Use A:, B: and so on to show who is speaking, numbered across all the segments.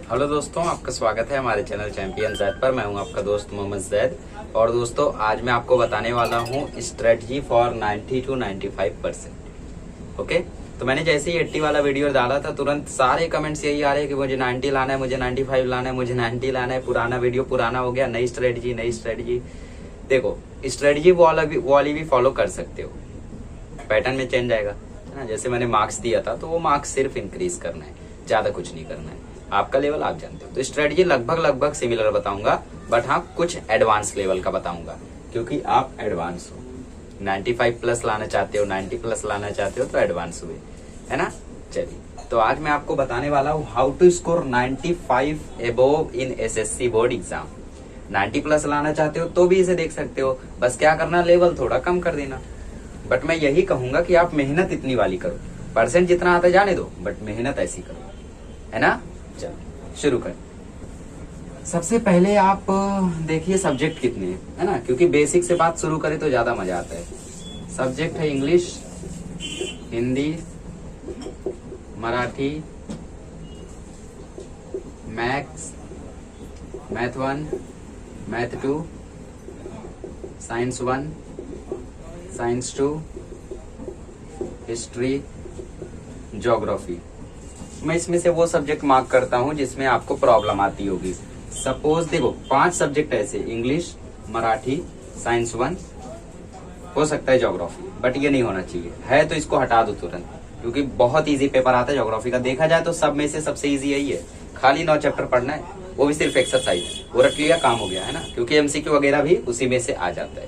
A: Hello दोस्तों, आपका स्वागत है हमारे चैनल चैंपियन जैद पर। मैं हूं आपका दोस्त मोहम्मद जैद। और दोस्तों, आज मैं आपको बताने वाला हूं स्ट्रेटजी फॉर 90 to 95%। ओके, तो मैंने जैसे ही 80 वाला वीडियो डाला था, तुरंत सारे कमेंट्स यही आ रहे हैं कि मुझे 90 लाना है, मुझे 95 लाना है, मुझे 90 लाना है। पुराना वीडियो पुराना हो गया, नई स्ट्रेटजी। देखो, स्ट्रेटजी वाली भी फॉलो कर सकते हो, पैटर्न में चेंज आएगा, है ना। जैसे मैंने मार्क्स दिया था, तो वो मार्क्स सिर्फ इंक्रीज करना है, ज्यादा कुछ नहीं करना है। आपका लेवल आप जानते हो, तो स्ट्रेटजी लगभग सिमिलर बताऊंगा, बट हाँ कुछ एडवांस लेवल का बताऊंगा, क्योंकि आप एडवांस हो। 95 प्लस लाना चाहते हो, 90 प्लस लाना चाहते हो, तो एडवांस हुए, है ना। चलिए, तो आज मैं आपको बताने वाला हूँ how to score 95 above in SSC board exam. 90 plus लाना चाहते हो तो भी इसे देख सकते हो, बस क्या करना, लेवल थोड़ा कम कर देना। बट मैं यही कहूंगा कि आप मेहनत इतनी वाली करो, परसेंट जितना आता जाने दो, बट मेहनत ऐसी करो, है ना। चलो शुरू करें। सबसे पहले आप देखिए सब्जेक्ट कितने हैं, है ना, क्योंकि बेसिक से बात शुरू करें तो ज्यादा मजा आता है। सब्जेक्ट है English, Hindi, Marathi, maths, math 1, math 2, science 1, science 2, history, geography. मैं इसमें से वो सब्जेक्ट मार्क करता हूं जिसमें आपको प्रॉब्लम आती होगी। सपोज देखो 5 सब्जेक्ट ऐसे, इंग्लिश, मराठी, साइंस 1, हो सकता है ज्योग्राफी, बट ये नहीं होना चाहिए। है तो इसको हटा दो तुरंत, क्योंकि बहुत इजी पेपर आता है ज्योग्राफी का। देखा जाए तो सब में से सबसे इजी यही है, खाली 9 चैप्टर पढ़ना है, वो भी सिर्फ एक्सरसाइज, वो रख लिया काम हो गया, है ना, क्योंकि एमसीक्यू वगैरह भी उसी में से आ जाता है।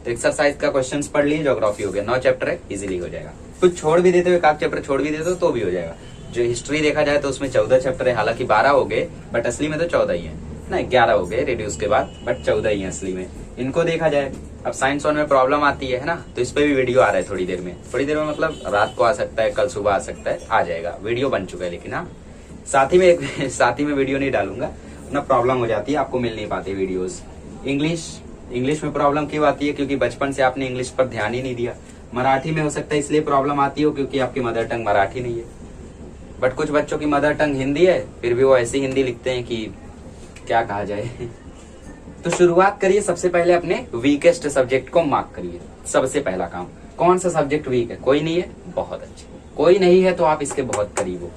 A: तो एक्सरसाइज का क्वेश्चंस पढ़ लिए, ज्योग्राफी हो गया, 9 चैप्टर है, इजीली हो जाएगा। कुछ छोड़ भी देते हो, एक आध चैप्टर छोड़ भी देते हो तो भी हो जाएगा। जो हिस्ट्री देखा जाए तो उसमें 14 चैप्टर है, हालांकि 12 हो गए, बट असली में तो 14 ही है ना, 11 हो गए रिड्यूस के बाद, बट 14 ही है असली में। इनको देखा जाए। अब साइंस 1 में प्रॉब्लम आती है ना, तो इस पे भी वीडियो आ रहा है थोड़ी देर में मतलब रात को आ सकता है, कल सुबह आ सकता है, आ जाएगा, वीडियो बन चुका है। लेकिन हाँ, साथ ही में वीडियो नहीं डालूंगा ना, प्रॉब्लम हो जाती है, आपको मिल नहीं पाती वीडियोस। इंग्लिश में प्रॉब्लम क्यों आती है, क्योंकि बचपन से आपने इंग्लिश पर ध्यान ही नहीं दिया। मराठी में हो सकता है इसलिए प्रॉब्लम आती हो क्योंकि आपकी मदर टंग मराठी नहीं है, बट कुछ बच्चों की मदर टंग हिंदी है, फिर भी वो ऐसी हिंदी लिखते हैं कि क्या कहा जाए। तो शुरुआत करिए, सबसे पहले अपने वीकेस्ट सब्जेक्ट को मार्क करिए। सबसे पहला काम, कौन सा सब्जेक्ट वीक है, कोई नहीं है, बहुत अच्छे, कोई नहीं है तो आप इसके बहुत करीब हो।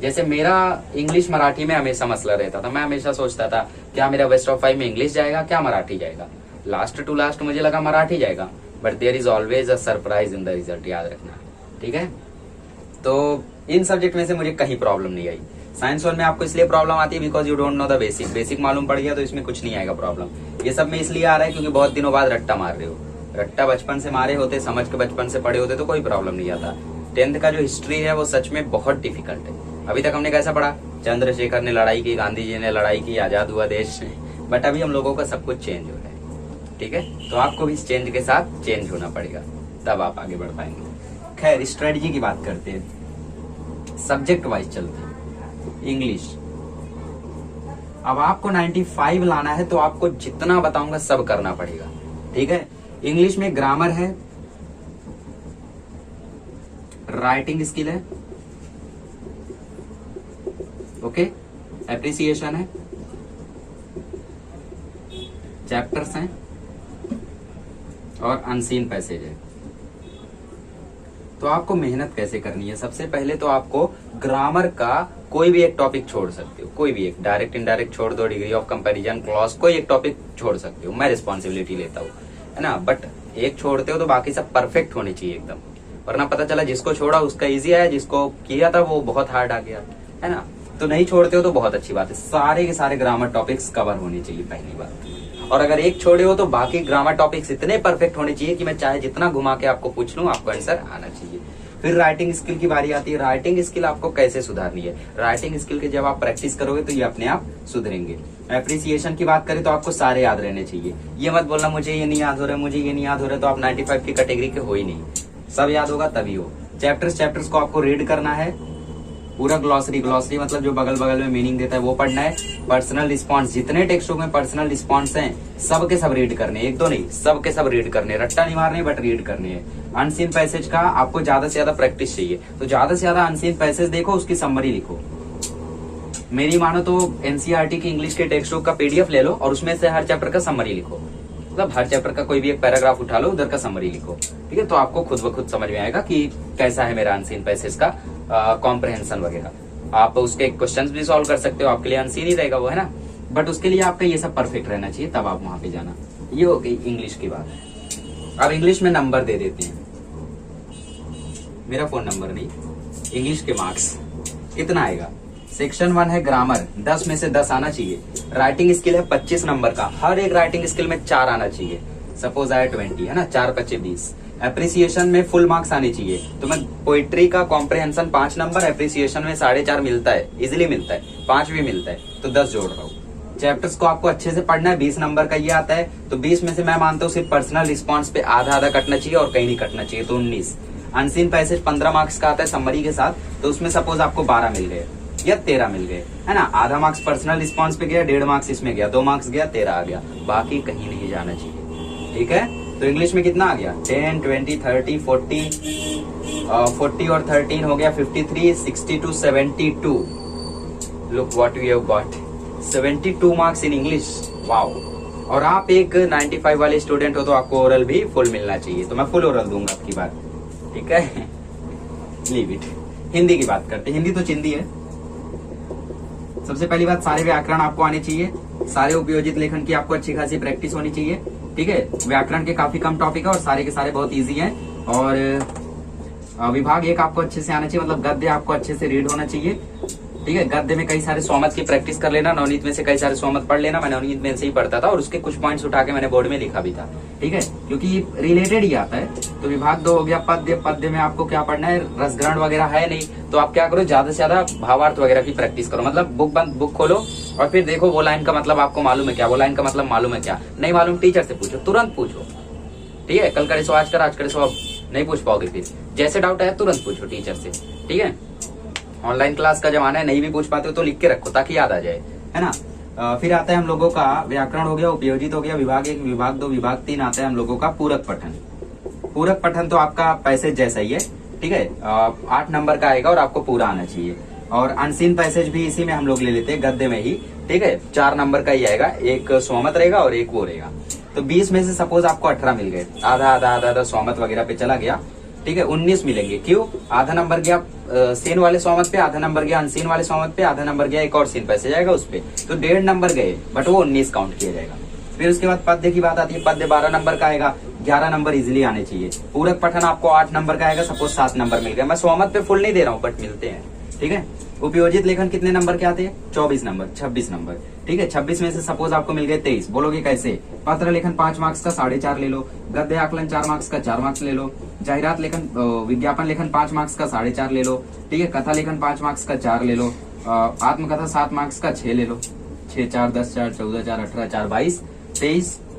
A: जैसे मेरा इंग्लिश मराठी में हमेशा मसला रहता था, मैं हमेशा सोचता था क्या मेरा बेस्ट ऑफ 5 में इंग्लिश जाएगा, क्या मराठी जाएगा। लास्ट टू लास्ट मुझे लगा मराठी जाएगा, but there is always a surprise in the result, याद रखना, ठीक है। तो इन सब्जेक्ट में से मुझे कहीं प्रॉब्लम नहीं आई। साइंस 1 में आपको इसलिए प्रॉब्लम आती है because you don't know the basic मालूम पड़ गया तो इसमें कुछ नहीं आएगा प्रॉब्लम। ये सब में इसलिए आ रहा है क्योंकि बहुत दिनों बाद रट्टा मार रहे हो। रट्टा बचपन से मारे होते, समझ के बचपन से पढ़े होते तो कोई प्रॉब्लम नहीं आता। 10th का जो हिस्ट्री है वो सच में बहुत डिफिकल्ट है। अभी तक हमने कैसा पढ़ा, चंद्रशेखर ने लड़ाई की, गांधी जी ने लड़ाई की, आजाद हुआ देश, बट अभी हम लोगों का सब कुछ चेंज हो रहा है, ठीक है। तो आपको भी इस चेंज के साथ चेंज होना पड़ेगा, तब आप आगे बढ़ पाएंगे। खैर, स्ट्रेटजी की बात करते हैं, सब्जेक्ट वाइज चलते हैं। इंग्लिश, अब आपको 95 लाना है तो आपको जितना बताऊंगा सब करना पड़ेगा, ठीक है। इंग्लिश में ग्रामर है, राइटिंग स्किल है, ओके, एप्रिसिएशन है, चैप्टर्स हैं और अनसीन पैसेज है। तो आपको मेहनत कैसे करनी है, सबसे पहले तो आपको ग्रामर का कोई भी एक टॉपिक छोड़ सकते हो, कोई भी एक, डायरेक्ट इनडायरेक्ट छोड़ दो, डिग्री ऑफ कंपैरिजन, क्लॉज, कोई एक टॉपिक छोड़ सकते हो, मैं रिस्पॉन्सिबिलिटी लेता हूँ, है ना। बट एक छोड़ते हो तो बाकी सब परफेक्ट होने चाहिए एकदम, वरना पता चला जिसको छोड़ा उसका इजी आया, जिसको किया था वो बहुत हार्ड आ गया, है ना। तो नहीं छोड़ते हो तो बहुत अच्छी बात है, सारे के सारे ग्रामर टॉपिक्स कवर होने चाहिए, पहली बात। और अगर एक छोड़े हो तो बाकी ग्रामर टॉपिक्स इतने परफेक्ट होने चाहिए कि मैं चाहे जितना घुमा के आपको पूछ लूं, आपको आंसर आना चाहिए। फिर राइटिंग स्किल की बारी आती है। राइटिंग स्किल आपको कैसे सुधारनी है, राइटिंग स्किल के जब आप प्रैक्टिस करोगे तो ये अपने आप सुधरेंगे। एप्रिसिएशन की बात करें तो आपको सारे याद रहने चाहिए, ये मत बोलना मुझे ये नहीं याद हो रहा है, मुझे ये नहीं याद हो रहा है, तो आप 95 की कैटेगरी के हो ही नहीं। सब याद होगा तभी हो। चैप्टर्स को आपको रीड करना है, पूरा ग्लॉसरी मतलब जो बगल बगल में मीनिंग देता है वो पढ़ना है। पर्सनल रिस्पॉन्स, जितने टेक्स्ट बुक में पर्सनल रिस्पॉन्स हैं सब के सब रीड करने, एक दो नहीं, सब के सब रीड करने, रट्टा नहीं मारने बट रीड करने हैं। अनसीन पैसेज का आपको ज्यादा से ज्यादा प्रैक्टिस चाहिए, तो ज्यादा से ज्यादा अनसीन पैसेज देखो, उसकी समरी लिखो। मेरी मानो तो एनसीईआरटी की इंग्लिश के टेक्स्ट बुक का पीडीएफ ले लो और उसमें से हर चैप्टर का समरी लिखो, मतलब हर चैप्टर का कोई भी एक पैराग्राफ उठा लो, उधर का समरी लिखो, ठीक है। तो आपको खुद ब खुद समझ में आएगा कि कैसा है मेरा अनसीन पैसेज का कॉम्प्रहेंशन वगैरह। आप उसके क्वेश्चंस भी सॉल्व कर सकते हो, आपके लिए अनसीन ही रहेगा वो, है ना। बट उसके लिए आपका ये सब परफेक्ट रहना चाहिए, तब आप वहां पे जाना। ये हो गई इंग्लिश की बात। अब इंग्लिश में नंबर दे देते हैं, मेरा फोन नंबर नहीं, इंग्लिश के मार्क्स कितना आएगा। सेक्शन 1 है ग्रामर, 10 में से 10 आना चाहिए। राइटिंग स्किल है 25 नंबर का, हर एक राइटिंग स्किल में 4 आना चाहिए। सपोज आया 20, है ना, 4 25 20। एप्रिसिएशन में फुल मार्क्स आने चाहिए। तो मैं पोइट्री का कॉम्प्रहेंशन 5 नंबर, एप्रिसिएशन में 4.5 मिलता है, इजिली मिलता है, 5 भी मिलता है, तो 10 जोड़ रहा हूँ। चैप्टर्स को आपको अच्छे से पढ़ना है, 20 नंबर का ये आता है, तो 20 में से मैं मानता हूँ सिर्फ पर्सनल रिस्पॉन्स पे आधा आधा कटना चाहिए और कहीं नहीं कटना चाहिए, तो 19। अनसीन पैसेज 15 मार्क्स का आता है समरी के साथ, तो उसमें सपोज आपको 12 मिल गए या 13 मिल गए, है ना। आधा मार्क्स पर्सनल रिस्पॉन्स पे गया, 1.5 मार्क्स इसमें गया, 2 मार्क्स गया, 13 आ गया, बाकी कहीं नहीं जाना चाहिए, ठीक है। तो इंग्लिश में कितना आ गया, 10 20 30 40 40 और 13 हो गया 53 62 72। Look what we have got, 72 marks in English, wow. और आप एक 95 वाले स्टूडेंट हो तो आपको ओरल भी फुल मिलना चाहिए, तो मैं फुल ओरल दूंगा आपकी बात, ठीक है। Leave it. हिंदी की बात करते हैं, हिंदी तो चिंदी है। सबसे पहली बात, सारे व्याकरण आपको आने चाहिए, सारे उपयोजित लेखन की आपको अच्छी खासी प्रैक्टिस होनी चाहिए, ठीक है। व्याकरण के काफी कम टॉपिक है और सारे के सारे बहुत इजी हैं। और विभाग 1 आपको अच्छे से आना चाहिए, मतलब गद्य आपको अच्छे से रीड होना चाहिए, ठीक है। गद्य में कई सारे सोमत की प्रैक्टिस कर लेना, नवनीत में से कई सारे सोमत पढ़ लेना। मैं नवनीत में से ही पढ़ता था और उसके कुछ पॉइंट्स उठा के मैंने बोर्ड में लिखा भी था, ठीक है, क्योंकि रिलेटेड ही आता है। तो विभाग 2 हो गया पद्य। पद्य में आपको क्या पढ़ना है, रसग्रहण वगैरह है नहीं, तो आप क्या करो, ज्यादा से ज्यादा भावार्थ वगैरह की प्रैक्टिस करो। मतलब बुक खोलो और फिर देखो वो लाइन का मतलब आपको मालूम है क्या, वो लाइन का मतलब मालूम है क्या, नहीं मालूम टीचर से पूछो, तुरंत पूछो, ठीक है। कल करे सो आज कर, आज करे सो अब नहीं पूछ पाओगे, फिर जैसे डाउट आया तुरंत पूछो टीचर से, ठीक है। ऑनलाइन क्लास का जमाना है, नहीं भी पूछ पाते हो तो लिख के रखो ताकि याद आ जाए, है ना। फिर आता है हम लोगों का व्याकरण हो गया, उपयोजित हो गया, विभाग 1 विभाग 2 विभाग 3 आता है हम लोगों का पूरक पठन। पूरक पठन तो आपका पैसेज जैसा ही है, ठीक है, 8 नंबर का आएगा और आपको पूरा आना चाहिए। और अनसीन पैसेज भी इसी में हम लोग ले लेते हैं, गद्य में ही, ठीक है, 4 नंबर का ही आएगा, एक सोमत रहेगा और एक वो रहेगा। तो 20 में से सपोज आपको 18 मिल गए, आधा आधा आधा आधा सोमत वगैरह पे चला गया, ठीक है, 19 मिलेंगे। क्यों, आधा नंबर गया सीन वाले सोमत पे, आधा नंबर गया अनसीन वाले सोमत पे, आधा नंबर गया एक और सीन पैसेज आएगा उस पे, तो 1.5 नंबर गए, बट वो 19 काउंट किया जाएगा। फिर उसके बाद पद्य की बात आती है, पद्य 12 नंबर का आएगा, 11 नंबर इजिली आने चाहिए। पूरक पठन आपको 8 नंबर का आएगा, सपोज 7 नंबर मिल गया। मैं सोमत पे फुल नहीं दे रहा हूँ बट मिलते हैं, ठीक है। उपयोजित लेखन कितने नंबर के आते हैं, 24 नंबर, 26 नंबर, ठीक है। 26 में से सपोज आपको मिल गए 23, बोलोगे कैसे। पत्र लेखन 5 मार्क्स का 4.5 ले लो, गद्य आकलन 4 मार्क्स का 4 मार्क्स ले लो, जाहिरात लेखन विज्ञापन लेखन 5 मार्क्स का 4.5 ले लो, ठीक है। कथा लेखन 5 मार्क्स का 4 ले लो, आत्मकथा 7 मार्क्स का 6 ले लो, 6 4 10 4 14 4 18 4 22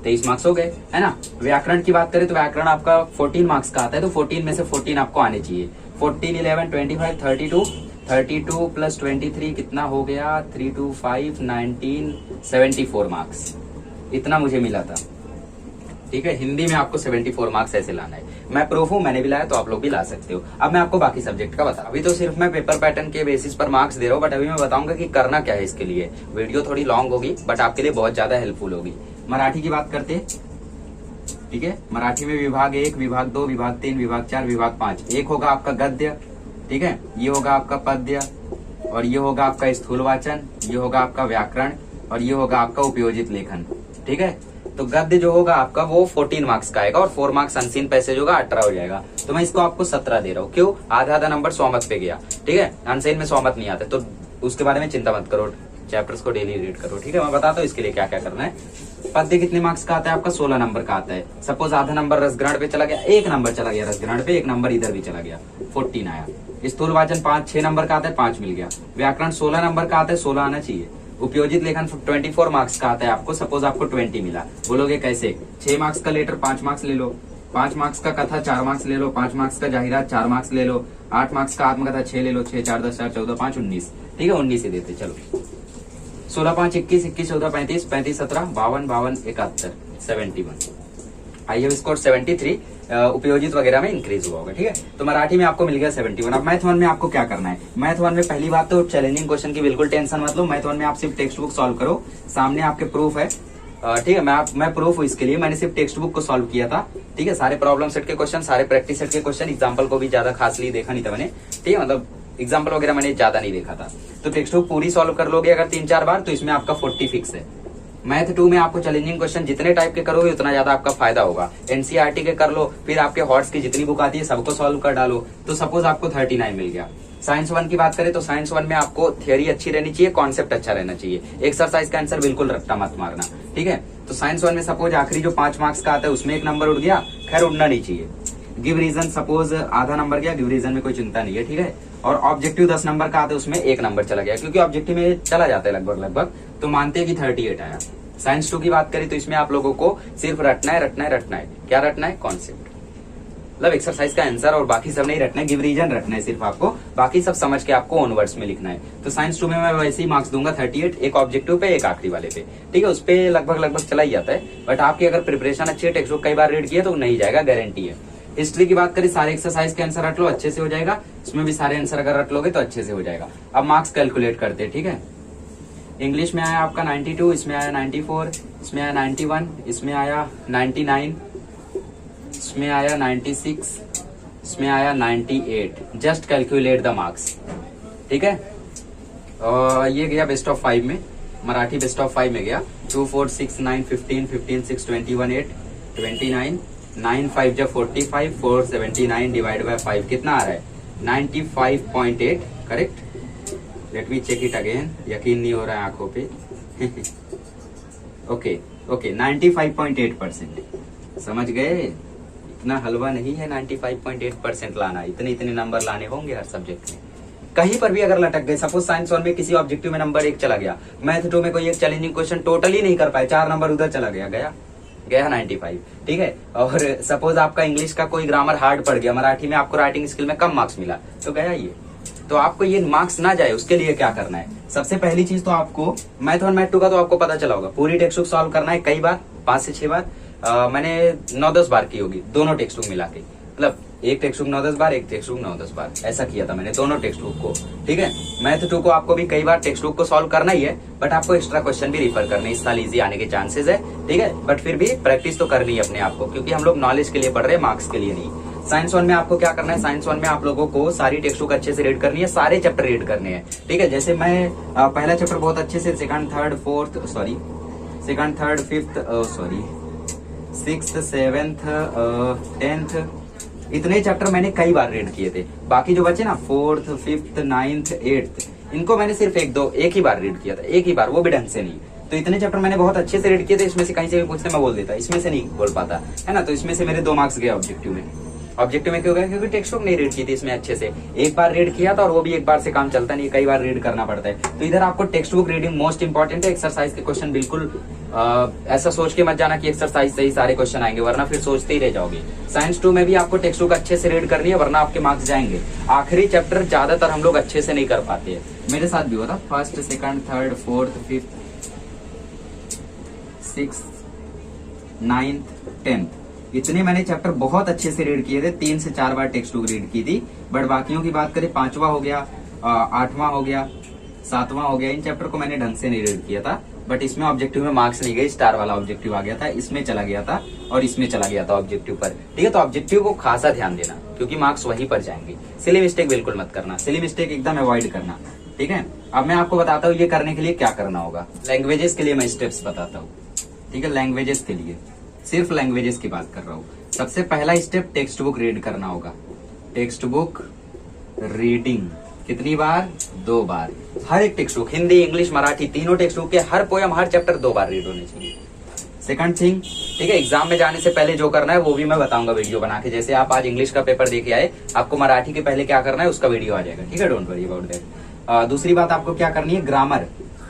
A: 23 मार्क्स हो गए, है ना। व्याकरण की बात करें तो व्याकरण आपका 14 मार्क्स का आता है, तो 14 में से 14 आपको आने चाहिए। 14 11 25 32 प्लस 23 कितना हो गया, 3 2 5 19 74 मार्क्स, इतना मुझे मिला था, ठीक है। हिंदी में आपको 74 मार्क्स ऐसे लाना है। मैं प्रूफ हूं, मैंने भी लाया, तो आप लोग भी ला सकते हो। अब मैं आपको बाकी सब्जेक्ट का बता, अभी तो सिर्फ मैं पेपर पैटर्न के बेसिस पर मार्क्स दे रहा हूँ, बट अभी मैं बताऊंगा कि करना क्या है इसके लिए। वीडियो थोड़ी लॉन्ग होगी बट आपके लिए बहुत ज्यादा हेल्पफुल होगी। मराठी की बात करते हैं, ठीक है। मराठी में विभाग 1 विभाग 2 विभाग 3 विभाग 4 विभाग 5। एक होगा आपका गद्य, ठीक है, ये होगा आपका पद्य, और ये होगा आपका स्थूल वाचन, ये होगा आपका व्याकरण, और ये होगा आपका उपयोजित लेखन, ठीक है। तो गद्य जो होगा आपका वो 14 मार्क्स का आएगा और 4 मार्क्स अनसीन पैसेज होगा, 18 हो जाएगा। तो मैं इसको आपको 17 दे रहा हूँ। क्यों, आधा आधा नंबर सोमत पे गया, ठीक है। अनसीन में सोमत नहीं आते, तो उसके बारे में चिंता मत करो, चैप्टर्स को डेली रीड करो, ठीक है। मैं बताता हूँ इसके लिए क्या क्या करना है। पद्य कितने मार्क्स का आता है आपका, 16 नंबर का आता है। सपोज आधा नंबर रसग्रहण पे चला गया, 1 नंबर चला गया रसग्रहण पे, 1 नंबर इधर भी चला गया, 14 आया। स्थूल वाचन 6 नंबर का आता है, 5 मिल गया। व्याकरण 16 नंबर का आता है, 16 आना चाहिए। उपयोजित लेखन 24 मार्क्स का आता है आपको, सपोज आपको 20 मिला, बोलोगे कैसे। 6 मार्क्स का लेटर 5 मार्क्स ले लो, 5 मार्क्स का कथा 4 मार्क्स ले लो, 5 मार्क्स का जाहिरात 4 मार्क्स ले लो, 8 मार्क्स का आत्मकथा 6 ले लो, 6 4 10 4 14 5 19, ठीक है, 19 ही देते। चलो 16 5 21 21 14 35 35 17 52 52 71 71। I have score 73। उपयोजित वगैरह में इंक्रीज हुआ होगा। ठीक है, तो मराठी में आपको मिल गया 71। अब मैथ 1 में आपको क्या करना है? मैथ 1 में पहली बात तो चैलेंजिंग क्वेश्चन की बिल्कुल टेंशन मत लो। मैथ 1 में आप सिर्फ टेक्स्ट बुक सॉल्व करो, सामने आपके प्रूफ है। ठीक है, मैं प्रूफ हूँ इसके लिए, मैंने सिर्फ टेक्स्ट बुक को सॉल्व किया था। ठीक है, सारे प्रॉब्लम सेट के क्वेश्चन, सारे प्रैक्टिस सेट के क्वेश्चन, एग्जाम्पल को भी ज्यादा खासली देखा नहीं था मैंने। ठीक है, मतलब एग्जाम्पल वगैरह मैंने ज्यादा नहीं देखा था। तो टेक्स्ट बुक पूरी सॉल्व कर लोगे अगर 3-4 बार, तो इसमें आपका 40 फिक्स है। मैथ 2 में आपको चैलेंजिंग क्वेश्चन जितने टाइप के करोगे उतना ज्यादा आपका फायदा होगा। एनसीईआरटी के कर लो, फिर आपके हॉट्स की जितनी बुक आती है सबको सॉल्व कर डालो, तो सपोज आपको 39 मिल गया। साइंस 1 की बात करें तो साइंस 1 में आपको थियरी अच्छी रहनी चाहिए, कॉन्सेप्ट अच्छा रहना चाहिए। एक्सरसाइज का आंसर बिल्कुल रट्टा मत मारना। ठीक है, तो साइंस 1 में सपोज आखिरी जो 5 मार्क्स का आता है उसमें 1 नंबर उड़ गया, खैर उड़ना नहीं चाहिए। गिव रीजन सपोज आधा नंबर गया, गिव रीजन में कोई चिंता नहीं है। ठीक है, और ऑब्जेक्टिव 10 नंबर का आता है उसमें 1 नंबर चला गया, क्योंकि ऑब्जेक्टिव में चला जाता है लगभग, तो मानते हैं कि 38 आया। साइंस 2 की बात करें तो इसमें आप लोगों को सिर्फ रटना है। क्या रटना है? कॉन्सेप्ट, मतलब एक्सरसाइज का आंसर, और बाकी सब नहीं रटना है। गिव रीजन रटना है सिर्फ आपको, बाकी सब समझ के आपको ऑन वर्ड्स में लिखना है। तो साइंस 2 में मैं वैसे ही मार्क्स दूंगा 38, एक ऑब्जेक्टिव पे एक आखिरी वाले पे। ठीक है, उस पे लगभग चला ही जाता है, बट आपकी अगर प्रिपरेशन अच्छी है, टेक्स्ट बुक कई बार रीड किया तो नहीं जाएगा, गारंटी है। हिस्ट्री की बात करें, सारे एक्सरसाइज के आंसर रट लो, अच्छे से हो जाएगा। इसमें भी सारे आंसर अगर रट लोगे तो अच्छे से हो जाएगा। अब मार्क्स कैलकुलेट करते हैं। ठीक है, इंग्लिश में आया आपका 92, इसमें आया 94, इसमें आया 91, इसमें आया 99, इसमें आया 96, इसमें आया 98। Just calculate the marks. ठीक है, ये गया बेस्ट ऑफ 5 में, मराठी बेस्ट ऑफ 5 में गया। 2 4 6 9 15 15 6 21 8 29 9 5 जब 45 4 79 डिवाइड बाय 5 कितना आ रहा है? 95.8। Correct, let me check it again, यकीन नहीं हो रहा है आंखों पे। ओके 95.8%। समझ गए? इतना हलवा नहीं है 95.8% लाना, इतने नंबर लाने होंगे हर सब्जेक्ट में। कहीं पर भी अगर लटक गए, सपोज साइंस 1 में किसी ऑब्जेक्टिव में नंबर 1 चला गया, मैथ 2 में कोई एक चैलेंजिंग क्वेश्चन टोटली नहीं कर पाए, 4 नंबर उधर चला गया 95। ठीक है, और सपोज आपका इंग्लिश का कोई ग्रामर हार्ड पड़ गया, मराठी में आपको राइटिंग स्किल में कम मार्क्स मिला, तो गया ये। तो आपको ये मार्क्स ना जाए उसके लिए क्या करना है? सबसे पहली चीज तो आपको मैथ 1 मैथ 2 का तो आपको पता चला होगा, पूरी टेक्स्ट बुक सॉल्व करना है कई बार, 5 से 6 बार। मैंने 9-10 बार की होगी दोनों टेक्स्ट बुक मिला के, मतलब एक टेक्स्ट बुक 9-10 बार, एक टेक्स्ट बुक 9-10 बार, ऐसा किया था मैंने दोनों टेक्स्ट बुक को। ठीक है, मैथ 2 को आपको भी कई बार टेक्स्ट बुक को सॉल्व करना ही है, बट आपको एक्स्ट्रा क्वेश्चन भी रिफर करने, इस साल इजी आने के चांसेस है। ठीक है, बट फिर भी प्रैक्टिस तो करनी है अपने आप को, क्योंकि हम लोग नॉलेज के लिए पढ़ रहे हैं, मार्क्स के लिए नहीं। साइंस 1 में आपको क्या करना है? साइंस 1 में आप लोगों को सारी टेक्स्ट बुक अच्छे से रीड करनी है, सारे चैप्टर रीड करने हैं। ठीक है, जैसे मैं पहला चैप्टर बहुत अच्छे से, second third fifth 6th 7th 10th इतने चैप्टर मैंने कई बार रीड किए थे। बाकी जो बचे ना 4th 5th 9th 8th, इनको मैंने सिर्फ एक ही बार रीड किया था, एक ही बार, वो भी ढंग से नहीं। तो इतने चैप्टर मैंने बहुत अच्छे से रीड किए थे, इसमें से कहीं से भी पूछते मैं बोल देता, इसमें से नहीं बोल पाता है ना। तो इसमें से मेरे 2 मार्क्स गए ऑब्जेक्टिव में। क्यों गया? क्योंकि टेक्स्ट बुक नहीं रीड की थी इसमें अच्छे से, एक बार रीड किया था, और वो भी एक बार से काम चलता नहीं, कई बार रीड करना पड़ता है। तो इधर आपको text book reading most important है। एक्सरसाइज के क्वेश्चन बिल्कुल ऐसा सोच के मत जाना कि एक्सरसाइज से ही सारे क्वेश्चन आएंगे, वरना फिर सोचते ही रह जाओगे। साइंस 2 में भी आपको टेक्स्ट बुक अच्छे से रीड करनी है, वरना आपके मार्क्स जाएंगे। आखिरी चैप्टर ज्यादातर हम लोग अच्छे से नहीं कर पाते हैं, मेरे साथ भी हुआ था। 1st 2nd 3rd 4th 5th 6th 9th 10th इतने मैंने चैप्टर बहुत अच्छे से रीड किए थे, 3 से 4 बार टेक्स्ट बुक रीड की थी। बट बाकियों की बात करें, 5वां हो गया, 8वां हो गया, 7वां हो गया, इन चैप्टर को मैंने ढंग से नहीं रीड किया था। बट इसमें ऑब्जेक्टिव में मार्क्स नहीं गए, स्टार वाला ऑब्जेक्टिव आ गया था, इसमें चला गया था और इसमें चला गया था ऑब्जेक्टिव पर। ठीक है, तो ऑब्जेक्टिव को खासा ध्यान देना, क्योंकि मार्क्स वहीं पर जाएंगे। सिली मिस्टेक बिल्कुल मत करना, सिली मिस्टेक एकदम अवॉइड करना। ठीक है, अब मैं आपको बताता हूँ ये करने के लिए क्या करना होगा। लैंग्वेजेस के लिए मैं स्टेप्स बताता हूँ। ठीक है, लैंग्वेजेस के लिए, सिर्फ लैंग्वेजेस की बात कर रहा हूँ। सबसे पहला स्टेप टेक्स्ट बुक रीड करना होगा। टेक्स्ट बुक रीडिंग कितनी बार? 2 बार। हर एक text book, Hindi English Marathi, तीनों टेक्स्ट बुक के हर पोयम हर चैप्टर 2 बार रीड होने चाहिए। सेकंड थिंग, ठीक है, एग्जाम में जाने से पहले जो करना है वो भी मैं बताऊंगा वीडियो बना के। जैसे आप आज इंग्लिश का पेपर देके आए, आपको मराठी के पहले क्या करना है उसका वीडियो आ जाएगा। ठीक है, डोंट वरी अबाउट दैट। दूसरी बात आपको क्या करनी है?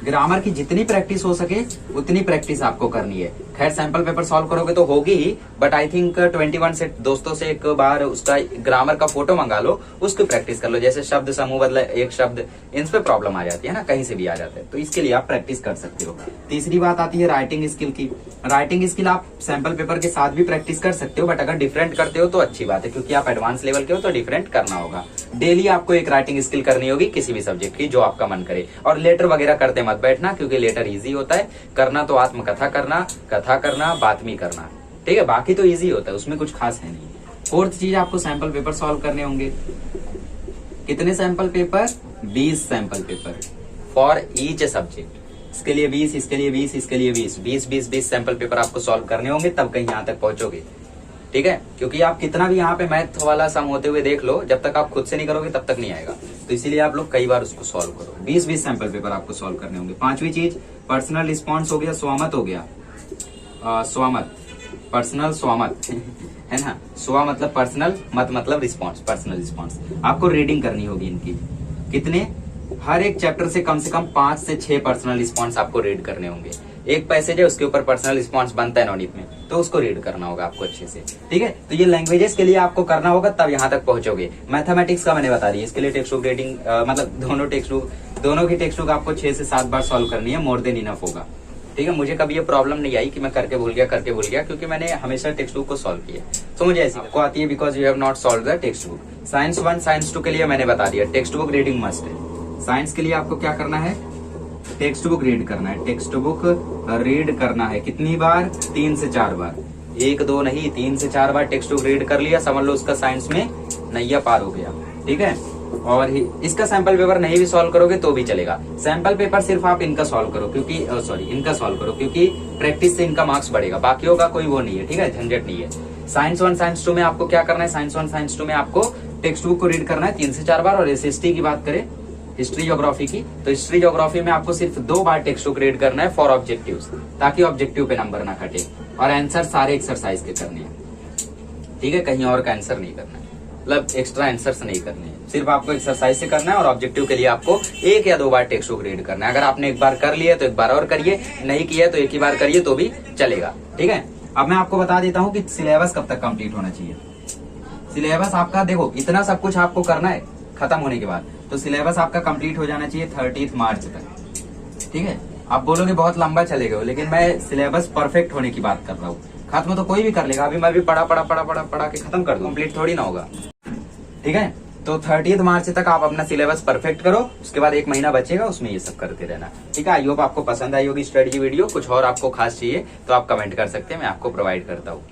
A: ग्रामर की जितनी प्रैक्टिस हो सके उतनी प्रैक्टिस आपको करनी है। खैर सैंपल पेपर सॉल्व करोगे तो होगी ही, बट आई थिंक 21 से दोस्तों से एक बार उसका ग्रामर का फोटो मंगा लो, उसकी प्रैक्टिस कर लो। जैसे शब्द समूह बदला एक शब्द, इन पे प्रॉब्लम आ जाती है ना, कहीं से भी आ जाता है, तो इसके लिए आप प्रैक्टिस कर सकते हो। तीसरी बात आती है राइटिंग स्किल की। राइटिंग स्किल आप सैंपल पेपर के साथ भी प्रैक्टिस कर सकते हो, बट अगर डिफरेंट करते हो तो अच्छी बात है, क्योंकि आप एडवांस लेवल के हो तो डिफरेंट करना होगा। डेली आपको एक राइटिंग स्किल करनी होगी किसी भी सब्जेक्ट की, जो आपका मन करे। और लेटर वगैरह करते मत बैठना, क्योंकि लेटर इजी होता है करना, तो आत्मकथा करना, कथा करना, बातमी करना, ठीक है, बाकी तो इजी होता है, उसमें कुछ खास है नहीं। फोर्थ चीज, आपको सैंपल पेपर सॉल्व करने होंगे। कितने sample paper? 20 sample paper for each subject. इसके लिए 20, इसके लिए 20, इसके लिए 20 सैंपल पेपर आपको सॉल्व करने होंगे, तब कहीं यहाँ तक पहुंचोगे, ठीक है। क्योंकि आप कितना भी यहाँ पे मैथ वाला सम होते हुए देख लो, जब तक आप खुद से नहीं करोगे तब तक नहीं आएगा, तो इसीलिए आप लोग कई बार उसको सॉल्व करो। 20 सैंपल पेपर आपको सॉल्व करने होंगे। पांचवी चीज, पर्सनल रिस्पॉन्स हो गया, स्वामत हो गया, स्वामत, पर्सनल स्वामत है ना। स्वा मतलब पर्सनल, मत मतलब रिस्पॉन्स, पर्सनल रिस्पॉन्स। आपको रीडिंग करनी होगी इनकी। कितने? हर एक चैप्टर से कम 5 से 6 पर्सनल रिस्पॉन्स आपको रीड करने होंगे। एक पैसेज है उसके ऊपर पर्सनल रिस्पॉन्स बनता है नवनीत में, तो उसको रीड करना होगा आपको अच्छे से, ठीक है। तो ये लैंग्वेजेस के लिए आपको करना होगा, तब यहाँ तक पहुंचोगे। मैथमेटिक्स का मैंने बता दिया, इसके लिए टेक्स्ट बुक रीडिंग मतलब दोनों की टेक्स्ट बुक आपको 6 से 7 बार सॉल्व करनी है, मोर देन इनफ होगा, ठीक है। मुझे कभी ये प्रॉब्लम नहीं आई कि मैं करके भूल गया, क्योंकि मैंने हमेशा टेक्स्ट बुक को सॉल्व किया, तो मुझे ऐसी आपको आती है, because you have not solve the text book. Science 1 science 2 के लिए मैंने बता दिया, टेक्स्ट बुक रीडिंग मस्ट है। साइंस के लिए आपको क्या करना है? टेक्स्ट बुक रीड करना है, टेक्स्ट बुक रीड करना है। कितनी बार? 3 से 4 बार, 1 2 नहीं, 3 से 4 बार टेक्स्ट बुक रीड कर लिया, समझ लो उसका साइंस में नैया पार हो गया, ठीक है। और इसका सैंपल पेपर नहीं भी सॉल्व करोगे तो भी चलेगा। सैंपल पेपर सिर्फ आप इनका सॉल्व करो, क्योंकि इनका सॉल्व करो, क्योंकि प्रैक्टिस से इनका मार्क्स बढ़ेगा, बाकियों का कोई वो नहीं है, ठीक है, झंझट नहीं है। साइंस 1 साइंस 2 में आपको क्या करना है? साइंस 1 साइंस 2 में आपको टेक्स्ट बुक को रीड करना है 3 से 4 बार। और एसएसटी की बात करें, हिस्ट्री ज्योग्राफी की, तो हिस्ट्री ज्योग्राफी में आपको सिर्फ 2 बार टेक्स्ट बुक रीड करना है फॉर ऑब्जेक्टिव्स, ताकि ऑब्जेक्टिव पे नंबर ना कटे। और आंसर सारे एक्सरसाइज के करने हैं, ठीक है, कहीं और का आंसर नहीं करना है, मतलब एक्स्ट्रा आंसर्स नहीं करने हैं, सिर्फ आपको एक्सरसाइज से करना है। और ऑब्जेक्टिव के लिए आपको 1 या 2 बार टेक्स्ट बुक रीड करना है। अगर आपने एक बार कर लिया तो एक बार और करिए, नहीं किया तो एक ही बार करिए तो भी चलेगा, ठीक है। अब मैं आपको बता देता हूँ कि सिलेबस कब तक कंप्लीट होना चाहिए। सिलेबस आपका देखो, इतना सब कुछ आपको करना है खत्म होने के बाद, तो सिलेबस आपका कंप्लीट हो जाना चाहिए 30 मार्च तक, ठीक है। आप बोलोगे बहुत लंबा चलेगा, लेकिन मैं सिलेबस परफेक्ट होने की बात कर रहा हूँ। खत्म तो कोई भी कर लेगा, अभी मैं भी पढ़ा के खत्म कर दूं, कंप्लीट थोड़ी ना होगा, ठीक है। तो 30 मार्च तक आप अपना सिलेबस परफेक्ट करो, उसके बाद 1 महीना बचेगा, उसमें ये सब करते रहना, ठीक है। आई होप आपको पसंद आई होगी स्टडी वीडियो। कुछ और आपको खास चाहिए तो आप कमेंट कर सकते हैं, मैं आपको प्रोवाइड करता हूँ।